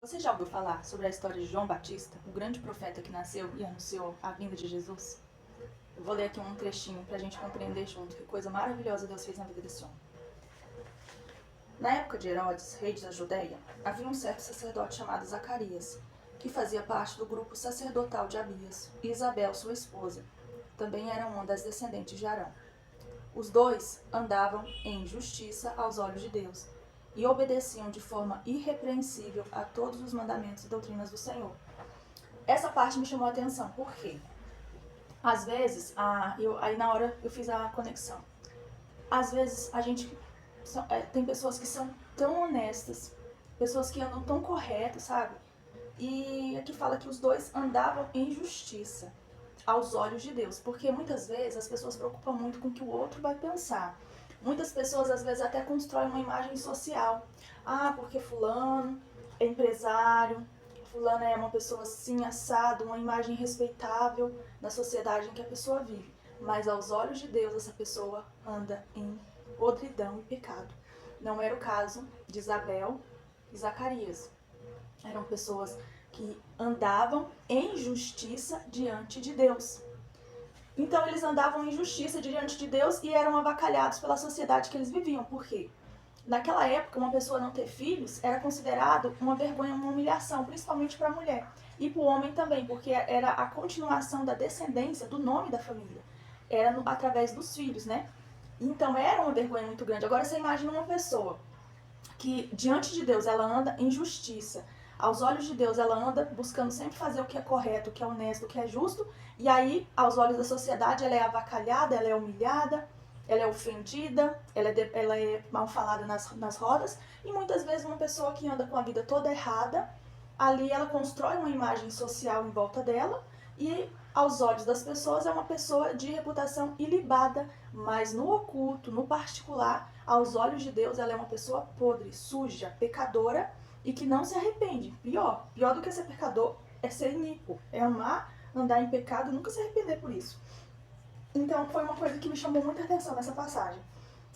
Você já ouviu falar sobre a história de João Batista, o grande profeta que nasceu e anunciou a vinda de Jesus? Eu vou ler aqui um trechinho para a gente compreender junto que coisa maravilhosa Deus fez na vida desse homem. Na época de Herodes, rei da Judéia, havia um certo sacerdote chamado Zacarias, que fazia parte do grupo sacerdotal de Abias, e Isabel, sua esposa, também era uma das descendentes de Arão. Os dois andavam em justiça aos olhos de Deus e obedeciam de forma irrepreensível a todos os mandamentos e doutrinas do Senhor. Essa parte me chamou a atenção, por quê? Às vezes, aí na hora eu fiz a conexão. Às vezes a gente tem pessoas que são tão honestas, pessoas que andam tão corretas, sabe? E aqui fala que os dois andavam em justiça aos olhos de Deus, porque muitas vezes as pessoas se preocupam muito com o que o outro vai pensar. Muitas pessoas às vezes até constroem uma imagem social. Ah, porque fulano é empresário, fulano é uma pessoa assim, assado, uma imagem respeitável na sociedade em que a pessoa vive. Mas aos olhos de Deus essa pessoa anda em podridão e pecado. Não era o caso de Isabel e Zacarias. Eram pessoas que andavam em justiça diante de Deus. Então eles andavam em justiça diante de Deus e eram avacalhados pela sociedade que eles viviam. Por quê? Naquela época, uma pessoa não ter filhos era considerado uma vergonha, uma humilhação, principalmente para a mulher. E para o homem também, porque era a continuação da descendência do nome da família. Era através dos filhos, né? Então era uma vergonha muito grande. Agora você imagina uma pessoa que diante de Deus ela anda em justiça. Aos olhos de Deus ela anda buscando sempre fazer o que é correto, o que é honesto, o que é justo. E aí, aos olhos da sociedade, ela é avacalhada, ela é humilhada, ela é ofendida, ela é mal falada nas rodas. E muitas vezes uma pessoa que anda com a vida toda errada, ali ela constrói uma imagem social em volta dela e aos olhos das pessoas é uma pessoa de reputação ilibada, mas no oculto, no particular, aos olhos de Deus ela é uma pessoa podre, suja, pecadora e que não se arrepende. Pior do que ser pecador é ser iníquo, é amar, andar em pecado e nunca se arrepender por isso. Então foi uma coisa que me chamou muita atenção nessa passagem.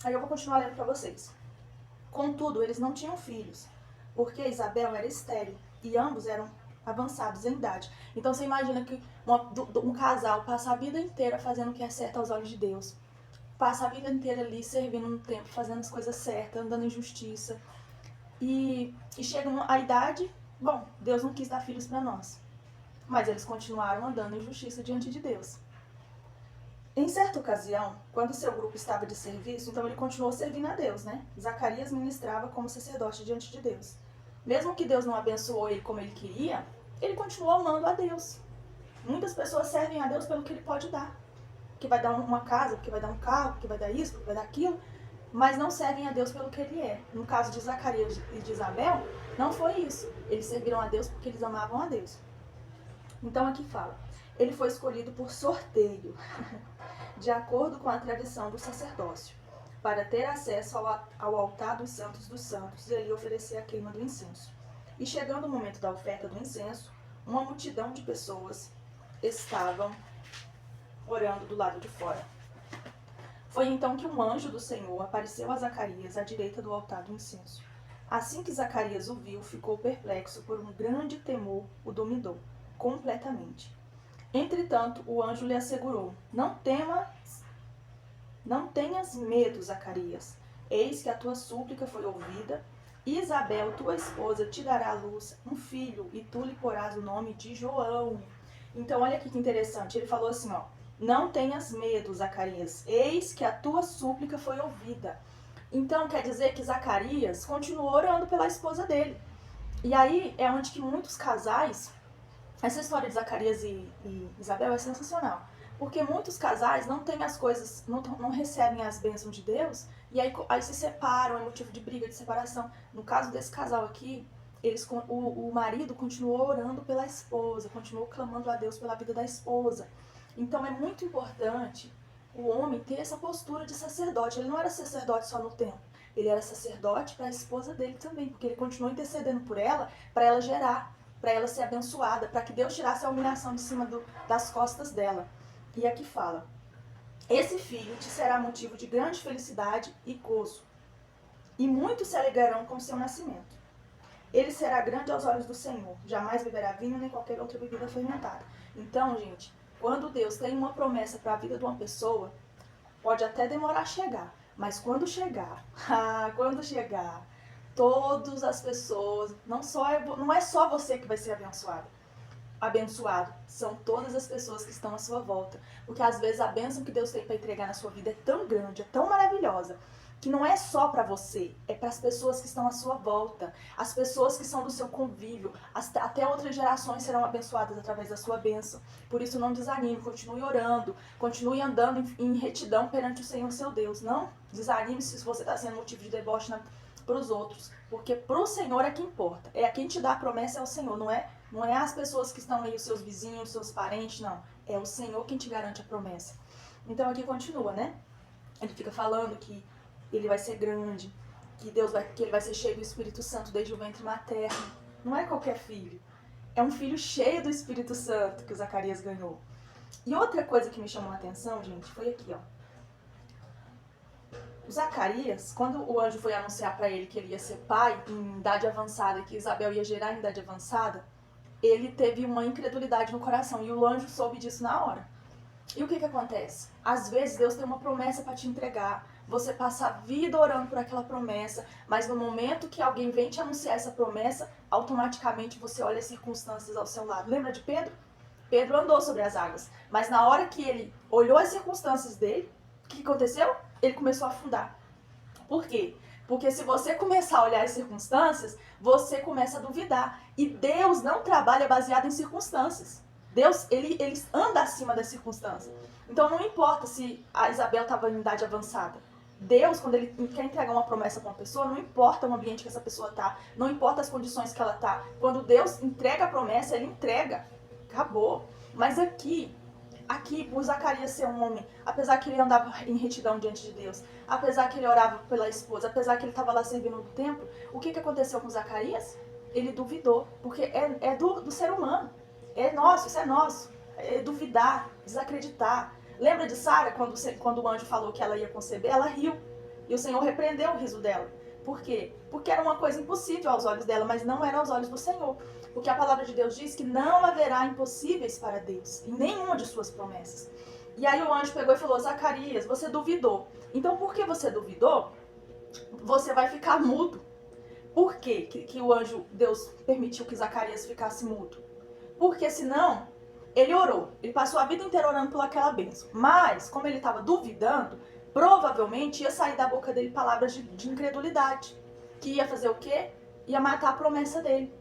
Aí eu vou continuar lendo para vocês. Contudo, eles não tinham filhos, porque Isabel era estéril e ambos eram avançados em idade. Então você imagina que um casal passa a vida inteira fazendo o que é certo aos olhos de Deus. Passa a vida inteira ali servindo no templo, fazendo as coisas certas, andando em justiça. E chega a idade, bom, Deus não quis dar filhos para nós. Mas eles continuaram andando em justiça diante de Deus. Em certa ocasião, quando seu grupo estava de serviço, então ele continuou servindo a Deus, né? Zacarias ministrava como sacerdote diante de Deus. Mesmo que Deus não abençoou ele como ele queria, ele continuou amando a Deus. Muitas pessoas servem a Deus pelo que ele pode dar. Que vai dar uma casa, que vai dar um carro, que vai dar isso, que vai dar aquilo, mas não servem a Deus pelo que ele é. No caso de Zacarias e de Isabel, não foi isso. Eles serviram a Deus porque eles amavam a Deus. Então aqui fala, ele foi escolhido por sorteio, de acordo com a tradição do sacerdócio, para ter acesso ao altar dos santos e ali oferecer a queima do incenso. E chegando o momento da oferta do incenso, uma multidão de pessoas estavam orando do lado de fora. Foi então que um anjo do Senhor apareceu a Zacarias à direita do altar do incenso. Assim que Zacarias o viu, ficou perplexo, por um grande temor o dominou completamente. Entretanto, o anjo lhe assegurou: Não tenhas medo, Zacarias. Eis que a tua súplica foi ouvida. Isabel, tua esposa, te dará à luz um filho, e tu lhe porás o nome de João. Então, olha aqui que interessante. Ele falou assim, ó: Não tenhas medo, Zacarias. Eis que a tua súplica foi ouvida. Então, quer dizer que Zacarias continuou orando pela esposa dele. E aí é onde que muitos casais... Essa história de Zacarias e Isabel é sensacional. Porque muitos casais não têm as coisas, não recebem as bênçãos de Deus, e aí se separam, é motivo de briga, de separação. No caso desse casal aqui, o marido continuou orando pela esposa, continuou clamando a Deus pela vida da esposa. Então é muito importante o homem ter essa postura de sacerdote. Ele não era sacerdote só no templo, ele era sacerdote para a esposa dele também, porque ele continuou intercedendo por ela, para ela gerar, para ela ser abençoada, para que Deus tirasse a humilhação de cima das costas dela. E aqui fala: Esse filho te será motivo de grande felicidade e gozo, e muitos se alegrarão com seu nascimento. Ele será grande aos olhos do Senhor, jamais beberá vinho nem qualquer outra bebida fermentada. Então, gente, quando Deus tem uma promessa para a vida de uma pessoa, pode até demorar a chegar, mas quando chegar, todas as pessoas, não é só você que vai ser abençoado, são todas as pessoas que estão à sua volta. Porque às vezes a bênção que Deus tem para entregar na sua vida é tão grande, é tão maravilhosa, que não é só para você, é para as pessoas que estão à sua volta, as pessoas que são do seu convívio, até outras gerações serão abençoadas através da sua bênção. Por isso não desanime, continue orando, continue andando em retidão perante o Senhor seu Deus. Não desanime se você está sendo motivo de deboche para os outros, porque para o Senhor é que importa, é quem te dá a promessa, é o Senhor, não é as pessoas que estão aí, os seus vizinhos, os seus parentes, não, é o Senhor quem te garante a promessa. Então aqui continua, né? Ele fica falando que ele vai ser grande, que ele vai ser cheio do Espírito Santo desde o ventre materno. Não é qualquer filho, é um filho cheio do Espírito Santo que o Zacarias ganhou. E outra coisa que me chamou a atenção, gente, foi aqui, ó. O Zacarias, quando o anjo foi anunciar para ele que ele ia ser pai em idade avançada, que Isabel ia gerar em idade avançada, ele teve uma incredulidade no coração e o anjo soube disso na hora. E o que acontece? Às vezes Deus tem uma promessa para te entregar, você passa a vida orando por aquela promessa, mas no momento que alguém vem te anunciar essa promessa, automaticamente você olha as circunstâncias ao seu lado. Lembra de Pedro? Pedro andou sobre as águas, mas na hora que ele olhou as circunstâncias dele, o que aconteceu? Ele começou a afundar. Por quê? Porque se você começar a olhar as circunstâncias, você começa a duvidar. E Deus não trabalha baseado em circunstâncias. Deus, ele anda acima das circunstâncias. Então não importa se a Isabel estava em idade avançada. Deus, quando ele quer entregar uma promessa para uma pessoa, não importa o ambiente que essa pessoa está, não importa as condições que ela está. Quando Deus entrega a promessa, ele entrega. Acabou. Mas aqui, por Zacarias ser um homem, apesar que ele andava em retidão diante de Deus, apesar que ele orava pela esposa, apesar que ele estava lá servindo no templo, o que aconteceu com Zacarias? Ele duvidou, porque é do ser humano. É nosso, isso é nosso. É duvidar, desacreditar. Lembra de Sara, quando o anjo falou que ela ia conceber? Ela riu. E o Senhor repreendeu o riso dela. Por quê? Porque era uma coisa impossível aos olhos dela, mas não era aos olhos do Senhor. Porque a palavra de Deus diz que não haverá impossíveis para Deus, em nenhuma de suas promessas. E aí o anjo pegou e falou: Zacarias, você duvidou. Então, por que você duvidou? Você vai ficar mudo. Por quê que o anjo, Deus permitiu que Zacarias ficasse mudo? Porque senão, ele orou. Ele passou a vida inteira orando por aquela bênção. Mas, como ele estava duvidando, provavelmente ia sair da boca dele palavras de incredulidade. Que ia fazer o quê? Ia matar a promessa dele.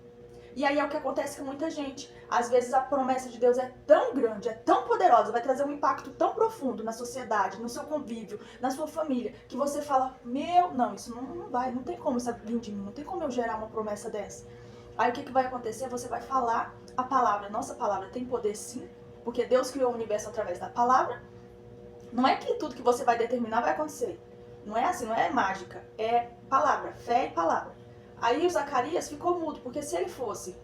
E aí é o que acontece com muita gente. Às vezes a promessa de Deus é tão grande, é tão poderosa, vai trazer um impacto tão profundo na sociedade, no seu convívio, na sua família, que você fala: não, isso não vai, não tem como isso vir de mim, não tem como eu gerar uma promessa dessa. Aí o que vai acontecer? Você vai falar a palavra. Nossa palavra tem poder sim, porque Deus criou o universo através da palavra. Não é que tudo que você vai determinar vai acontecer. Não é assim, não é mágica. É palavra, fé e palavra. Aí o Zacarias ficou mudo, porque se ele fosse,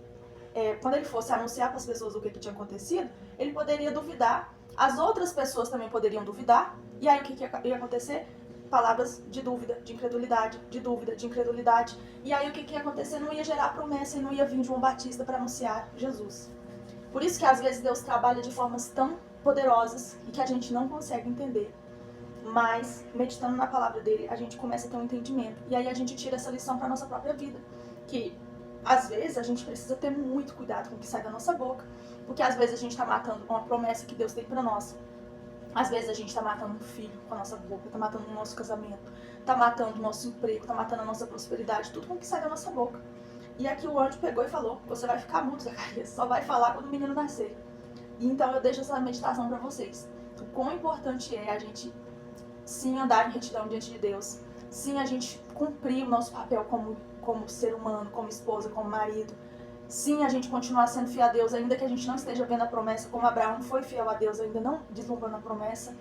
quando ele fosse anunciar para as pessoas o que tinha acontecido, ele poderia duvidar, as outras pessoas também poderiam duvidar, e aí o que ia acontecer? Palavras de dúvida, de incredulidade, de dúvida, de incredulidade, e aí o que ia acontecer? Não ia gerar promessa e não ia vir João Batista para anunciar Jesus. Por isso que às vezes Deus trabalha de formas tão poderosas e que a gente não consegue entender. Mas, meditando na palavra dele, a gente começa a ter um entendimento. E aí a gente tira essa lição para a nossa própria vida. Que, às vezes, a gente precisa ter muito cuidado com o que sai da nossa boca. Porque, às vezes, a gente está matando uma promessa que Deus tem para nós. Às vezes, a gente está matando um filho com a nossa boca. Está matando o nosso casamento. Está matando o nosso emprego. Está matando a nossa prosperidade. Tudo com o que sai da nossa boca. E aqui o anjo pegou e falou: você vai ficar mudo, Zacarias. Só vai falar quando o menino nascer. E então, eu deixo essa meditação para vocês. O quão importante é a gente sim andar em retidão diante de Deus, sim a gente cumprir o nosso papel como ser humano, como esposa, como marido, sim a gente continuar sendo fiel a Deus, ainda que a gente não esteja vendo a promessa, como Abraão foi fiel a Deus, ainda não deslumbrando a promessa,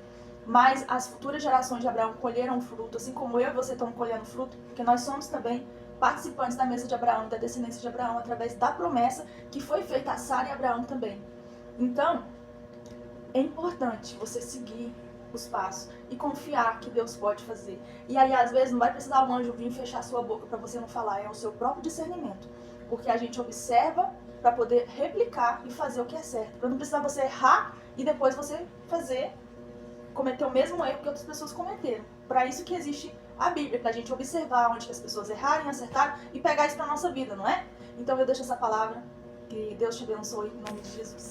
mas as futuras gerações de Abraão colheram o fruto, assim como eu e você estamos colhendo fruto, porque nós somos também participantes da mesa de Abraão, da descendência de Abraão, através da promessa que foi feita a Sara e Abraão também. Então, é importante você seguir os passos e confiar que Deus pode fazer. E aí, às vezes, não vai precisar um anjo vir fechar sua boca para você não falar, é o seu próprio discernimento. Porque a gente observa para poder replicar e fazer o que é certo. Para não precisar você errar e depois você cometer o mesmo erro que outras pessoas cometeram. Para isso que existe a Bíblia, para a gente observar onde que as pessoas errarem, acertaram e pegar isso para nossa vida, não é? Então eu deixo essa palavra. Que Deus te abençoe em nome de Jesus.